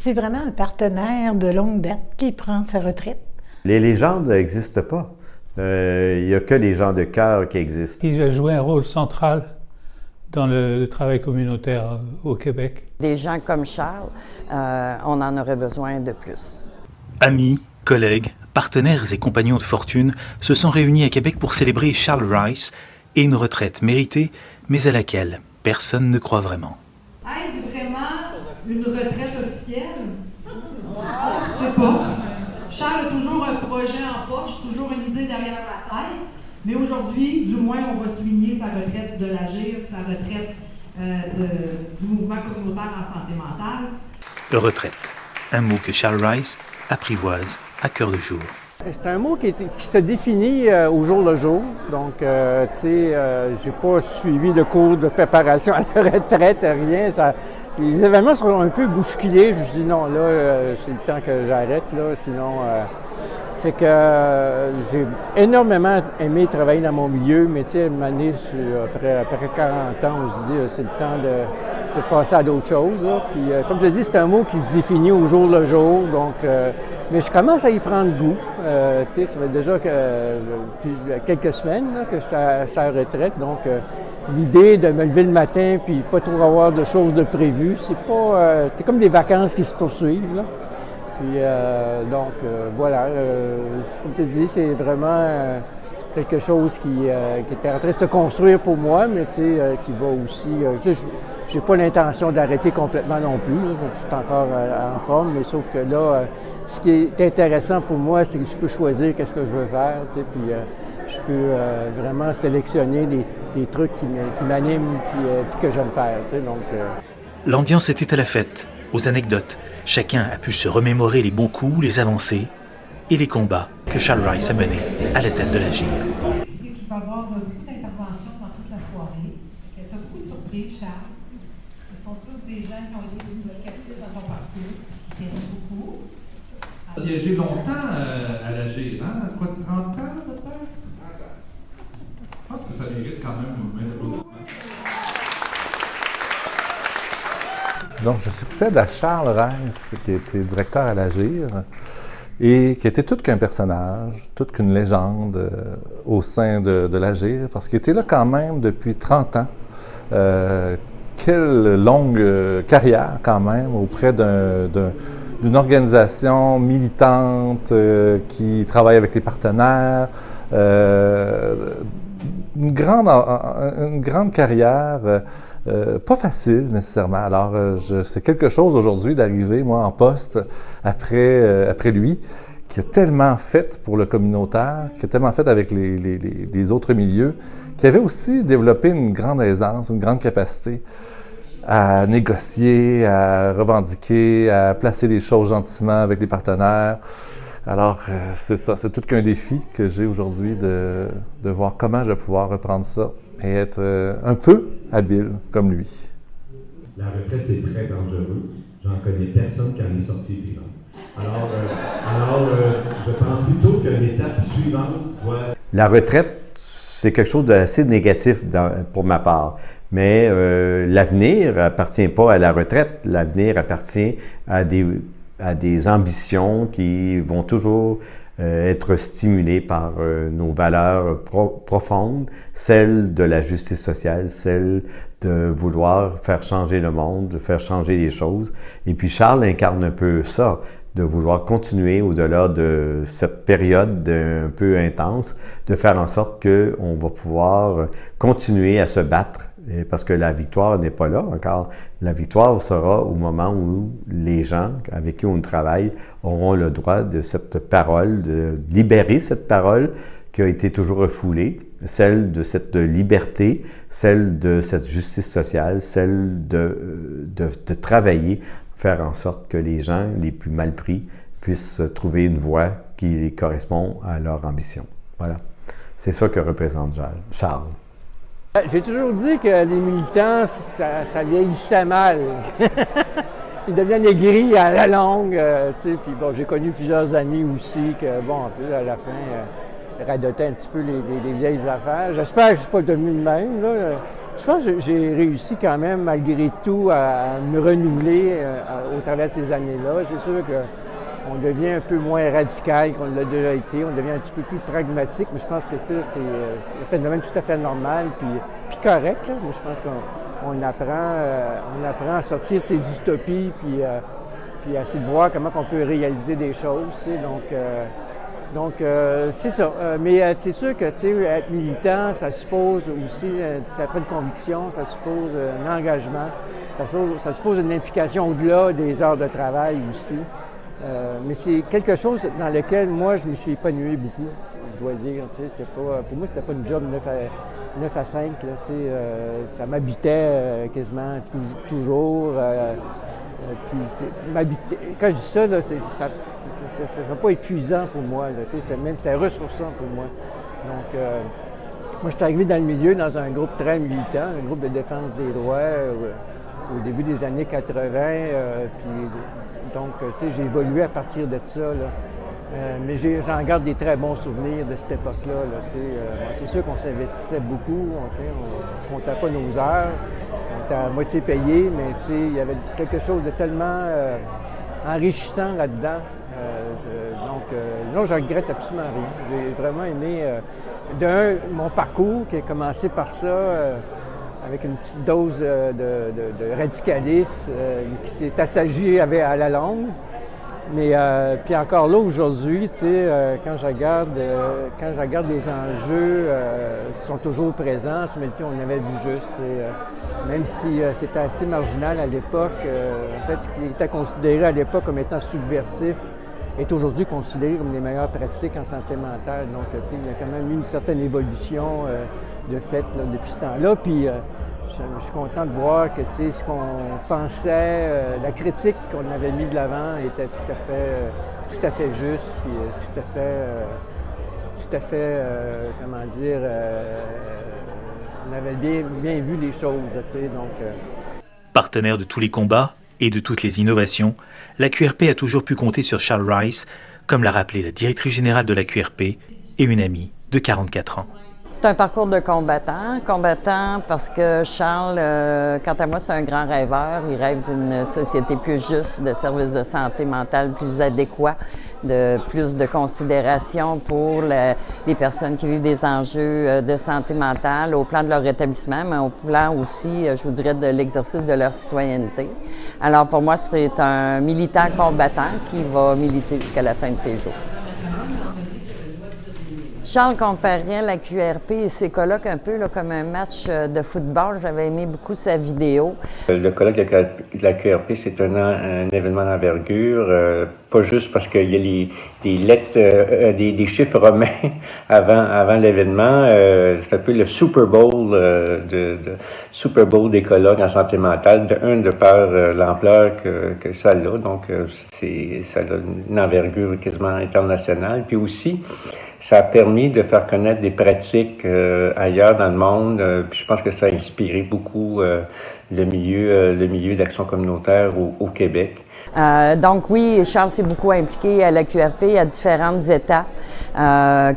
C'est vraiment un partenaire de longue date qui prend sa retraite. Les légendes n'existent pas. Il n'y a que les gens de cœur qui existent. Il a joué un rôle central dans le travail communautaire au Québec. Des gens comme Charles, on en aurait besoin de plus. Amis, collègues, partenaires et compagnons de fortune se sont réunis à Québec pour célébrer Charles Rice et une retraite méritée, mais à laquelle personne ne croit vraiment. Est-ce vraiment une retraite officielle? On ne sait pas. Charles a toujours un projet en poche, toujours une idée derrière la tête, mais aujourd'hui, du moins, on va souligner sa retraite de l'AGIR, sa retraite du mouvement communautaire en santé mentale. Retraite, un mot que Charles Rice apprivoise à cœur de jour. C'est un mot qui se définit au jour le jour. Donc, tu sais, j'ai pas suivi de cours de préparation à la retraite, rien. Les événements sont un peu bousculés. Je me suis dit non, là, c'est le temps que j'arrête, là, sinon... Fait que j'ai énormément aimé travailler dans mon milieu, mais tu sais, à un moment donné, après 40 ans, on se dit c'est le temps de passer à d'autres choses. Là. Puis, comme je dis, c'est un mot qui se définit au jour le jour. Donc, mais je commence à y prendre goût. Tu sais, ça fait déjà quelques semaines là, que je suis à la retraite. Donc, l'idée de me lever le matin puis pas trop avoir de choses de prévues, c'est comme des vacances qui se poursuivent. Là. Puis, voilà, comme tu dis, c'est vraiment quelque chose qui était en train de se construire pour moi, mais tu sais, qui va aussi... j'ai pas l'intention d'arrêter complètement non plus, là, je suis encore en forme, mais sauf que là, ce qui est intéressant pour moi, c'est que je peux choisir qu'est-ce que je veux faire, tu sais, puis je peux vraiment sélectionner les trucs qui m'animent puis que j'aime faire, tu sais, donc... L'ambiance était à la fête, aux anecdotes. Chacun a pu se remémorer les bons coups, les avancées et les combats que Charles Rice a menés à la tête de l'AGIR. C'est qu'il va y avoir beaucoup d'interventions dans toute la soirée. Tu as beaucoup de surprises, Charles. Ce sont tous des gens qui ont été significatifs dans ton parcours, qui t'aiment beaucoup. Tu as siégé longtemps à l'AGIR, hein? Quoi, 30 ans peut-être? Je pense que ça mérite quand même un applaudissement. Donc, je succède à Charles Rice, qui était directeur à l'AGIR et qui était tout qu'un personnage, toute qu'une légende au sein de l'AGIR, parce qu'il était là quand même depuis 30 ans. Quelle longue carrière quand même auprès d'une organisation militante qui travaille avec les partenaires. Une grande carrière. Pas facile nécessairement. Alors, c'est quelque chose aujourd'hui d'arriver, moi, en poste après lui, qui a tellement fait pour le communautaire, qui a tellement fait avec les autres milieux, qui avait aussi développé une grande aisance, une grande capacité à négocier, à revendiquer, à placer les choses gentiment avec les partenaires. Alors, c'est ça, c'est tout qu'un défi que j'ai aujourd'hui de voir comment je vais pouvoir reprendre ça et être un peu habile comme lui. La retraite, c'est très dangereux. J'en connais personne qui en est sorti vivant. Alors, je pense plutôt que l'étape suivante doit... La retraite, c'est quelque chose d'assez négatif pour ma part. Mais l'avenir appartient pas à la retraite. L'avenir appartient à des ambitions qui vont toujours être stimulées par nos valeurs profondes, celles de la justice sociale, celles de vouloir faire changer le monde, de faire changer les choses. Et puis Charles incarne un peu ça, de vouloir continuer au-delà de cette période un peu intense, de faire en sorte qu'on va pouvoir continuer à se battre, parce que la victoire n'est pas là encore. La victoire sera au moment où les gens avec qui on travaille auront le droit de cette parole, de libérer cette parole qui a été toujours refoulée, celle de cette liberté, celle de cette justice sociale, celle de travailler, faire en sorte que les gens les plus mal pris puissent trouver une voie qui correspond à leur ambition. Voilà. C'est ça que représente Charles. J'ai toujours dit que les militants, ça vieillissait mal. Ils deviennent aigris à la longue. Tu sais, puis bon, j'ai connu plusieurs amis aussi que, bon, à la fin, radotaient un petit peu les vieilles affaires. J'espère que je ne suis pas devenu le même, là. Je pense que j'ai réussi quand même, malgré tout, à me renouveler au travers de ces années-là. C'est sûr qu'on devient un peu moins radical qu'on l'a déjà été. On devient un petit peu plus pragmatique, mais je pense que ça, c'est un phénomène tout à fait normal puis correct. Là. Mais je pense qu'on apprend à sortir de ces utopies puis à essayer de voir comment on peut réaliser des choses. Tu sais. Donc, c'est ça. Mais c'est sûr que être militant, ça suppose aussi, ça prend une conviction, ça suppose un engagement, ça suppose une implication au-delà des heures de travail aussi. Mais c'est quelque chose dans lequel moi, je me suis épanoui beaucoup, je dois dire. Pour moi, c'était pas une job 9 à 5. Là, ça m'habitait quasiment toujours. Puis quand je dis ça, là, ça ne sera pas épuisant pour moi. C'est ressourçant pour moi. Donc, moi, je suis arrivé dans le milieu dans un groupe très militant, un groupe de défense des droits au début des années 80. Donc, j'ai évolué à partir de ça. Là. Mais j'en garde des très bons souvenirs de cette époque-là. C'est sûr qu'on s'investissait beaucoup, on ne comptait pas nos heures. On était à moitié payé, mais il y avait quelque chose de tellement enrichissant là-dedans. Non, je regrette absolument rien. J'ai vraiment aimé, mon parcours qui a commencé par ça, avec une petite dose de radicalisme qui s'est assagi à la longue. Mais puis encore là, aujourd'hui, quand je regarde les enjeux qui sont toujours présents, je me dis on avait vu juste. Même si c'était assez marginal à l'époque, en fait, ce qui était considéré à l'époque comme étant subversif est aujourd'hui considéré comme les meilleures pratiques en santé mentale. Donc, il y a quand même eu une certaine évolution de fait là, depuis ce temps-là. Puis, je suis content de voir que ce qu'on pensait, la critique qu'on avait mis de l'avant était tout à fait juste, puis tout à fait, comment dire, on avait bien vu les choses. Partenaire de tous les combats et de toutes les innovations, la QRP a toujours pu compter sur Charles Rice, comme l'a rappelé la directrice générale de la QRP et une amie de 44 ans. C'est un parcours de combattant parce que Charles, quant à moi, c'est un grand rêveur. Il rêve d'une société plus juste, de services de santé mentale plus adéquats, de plus de considération pour les personnes qui vivent des enjeux de santé mentale au plan de leur rétablissement, mais au plan aussi, je vous dirais, de l'exercice de leur citoyenneté. Alors pour moi, c'est un militant combattant qui va militer jusqu'à la fin de ses jours. Charles comparait la QRP et ses colloques un peu là, comme un match de football. J'avais aimé beaucoup sa vidéo. Le colloque de la QRP, c'est un événement d'envergure, pas juste parce qu'il y a des lettres, des chiffres romains avant l'événement. C'est un peu le Super Bowl, Super Bowl des colloques en santé mentale, de par l'ampleur que ça a. Donc, ça a une envergure quasiment internationale. Puis aussi, ça a permis de faire connaître des pratiques ailleurs dans le monde. Puis je pense que ça a inspiré beaucoup le milieu d'action communautaire au Québec. Donc oui, Charles s'est beaucoup impliqué à la QRP à différentes étapes.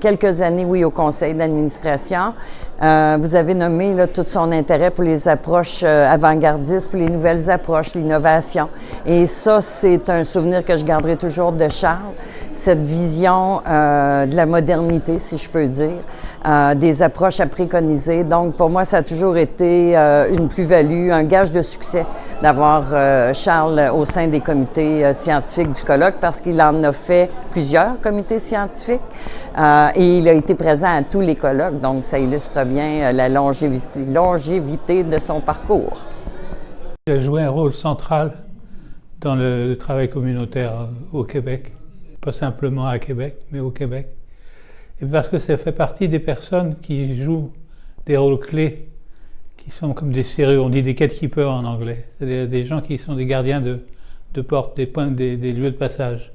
Quelques années, oui, au conseil d'administration. Vous avez nommé là, tout son intérêt pour les approches avant-gardistes, pour les nouvelles approches, l'innovation. Et ça, c'est un souvenir que je garderai toujours de Charles. Cette vision de la modernité, si je peux dire, des approches à préconiser. Donc, pour moi, ça a toujours été une plus-value, un gage de succès d'avoir Charles au sein des comités scientifiques du colloque parce qu'il en a fait plusieurs comités scientifiques et il a été présent à tous les colloques. Donc, ça illustre bien la longévité de son parcours. Il a joué un rôle central dans le travail communautaire au Québec. Pas simplement à Québec, mais au Québec. Et parce que ça fait partie des personnes qui jouent des rôles clés, qui sont comme des serrures, on dit des gatekeepers en anglais. C'est des gens qui sont des gardiens de portes, des points, des lieux de passage.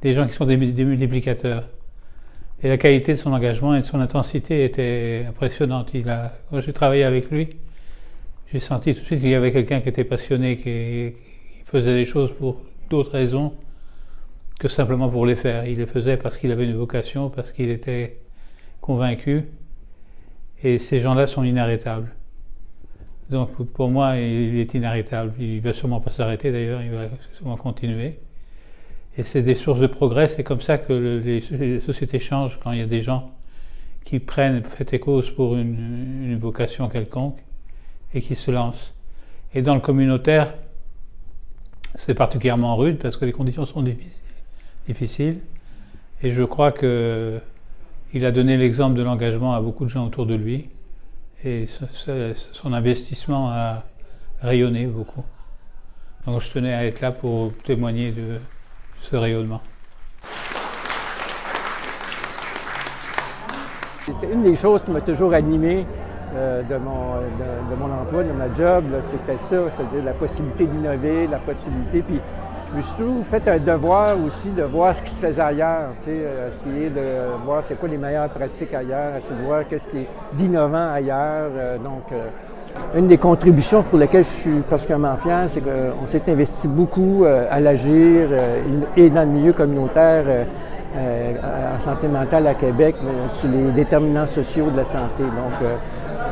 Des gens qui sont des multiplicateurs. Et la qualité de son engagement et de son intensité était impressionnante. Quand j'ai travaillé avec lui, j'ai senti tout de suite qu'il y avait quelqu'un qui était passionné, qui faisait les choses pour d'autres raisons que simplement pour les faire. Il les faisait parce qu'il avait une vocation, parce qu'il était convaincu. Et ces gens-là sont inarrêtables. Donc pour moi, il est inarrêtable. Il ne va sûrement pas s'arrêter d'ailleurs, il va sûrement continuer. Et c'est des sources de progrès, c'est comme ça que les sociétés changent, quand il y a des gens qui prennent fait et cause pour une vocation quelconque et qui se lancent. Et dans le communautaire, c'est particulièrement rude parce que les conditions sont difficiles. Et je crois qu'il a donné l'exemple de l'engagement à beaucoup de gens autour de lui. Et son investissement a rayonné beaucoup. Donc je tenais à être là pour témoigner de ce rayonnement. C'est une des choses qui m'a toujours animé de mon emploi, de ma job, c'était ça, c'est-à-dire la possibilité d'innover, la possibilité. Puis je me suis toujours fait un devoir aussi de voir ce qui se faisait ailleurs, essayer de voir c'est quoi les meilleures pratiques ailleurs, essayer de voir qu'est-ce qui est d'innovant ailleurs. Une des contributions pour lesquelles je suis particulièrement fier, c'est qu'on s'est investi beaucoup à l'Agir et dans le milieu communautaire en santé mentale à Québec, mais sur les déterminants sociaux de la santé. Donc,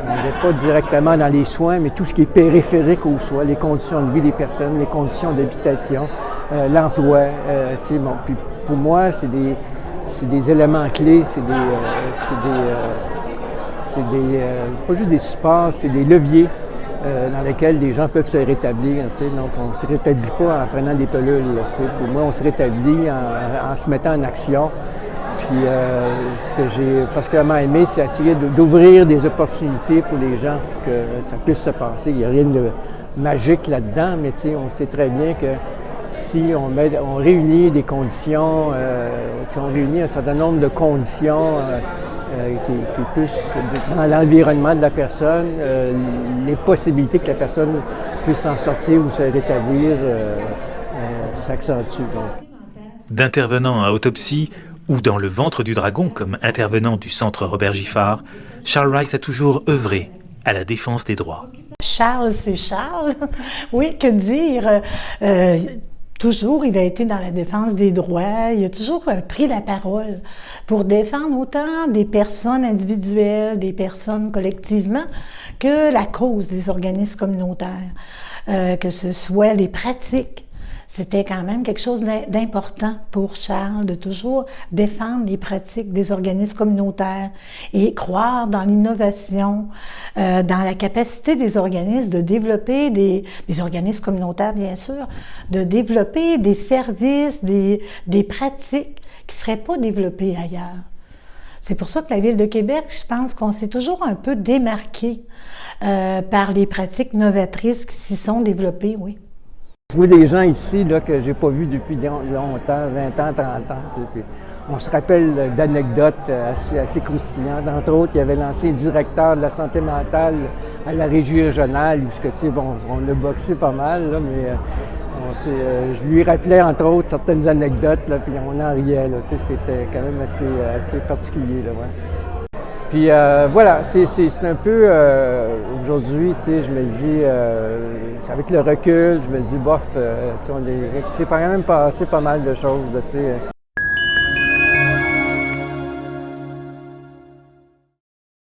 on n'est pas directement dans les soins, mais tout ce qui est périphérique aux soins, les conditions de vie des personnes, les conditions d'habitation, l'emploi. Puis pour moi, c'est des éléments clés, pas juste des supports, c'est des leviers dans lesquels les gens peuvent se rétablir. Donc, on ne se rétablit pas en prenant des pilules. Pour moi, on se rétablit en se mettant en action. Puis, ce que j'ai particulièrement aimé, c'est essayer d'ouvrir des opportunités pour les gens pour que ça puisse se passer. Il n'y a rien de magique là-dedans, mais on sait très bien que si on réunit des conditions, si on réunit un certain nombre de conditions qui puissent, dans l'environnement de la personne, les possibilités que la personne puisse s'en sortir ou se rétablir s'accentuent. D'intervenant à autopsie ou dans le ventre du dragon comme intervenant du centre Robert Giffard, Charles Rice a toujours œuvré à la défense des droits. Charles, c'est Charles. Oui, que dire? Toujours, il a été dans la défense des droits. Il a toujours pris la parole pour défendre autant des personnes individuelles, des personnes collectivement, que la cause des organismes communautaires, que ce soit les pratiques. C'était quand même quelque chose d'important pour Charles de toujours défendre les pratiques des organismes communautaires et croire dans l'innovation, dans la capacité des organismes de développer des organismes communautaires, bien sûr, de développer des services, des pratiques qui ne seraient pas développées ailleurs. C'est pour ça que la Ville de Québec, je pense qu'on s'est toujours un peu démarqué par les pratiques novatrices qui s'y sont développées, oui. Je vois des gens ici là, que je n'ai pas vus depuis longtemps, 20 ans, 30 ans. Puis on se rappelle d'anecdotes assez croustillantes. Entre autres, il y avait l'ancien directeur de la santé mentale à la régie régionale, où on a boxé pas mal, là, mais je lui rappelais entre autres certaines anecdotes, là, puis on en riait. C'était quand même assez particulier. Là, ouais. Puis voilà, c'est un peu, aujourd'hui, je me dis, avec le recul, je me dis, bof, c'est quand même passé pas mal de choses,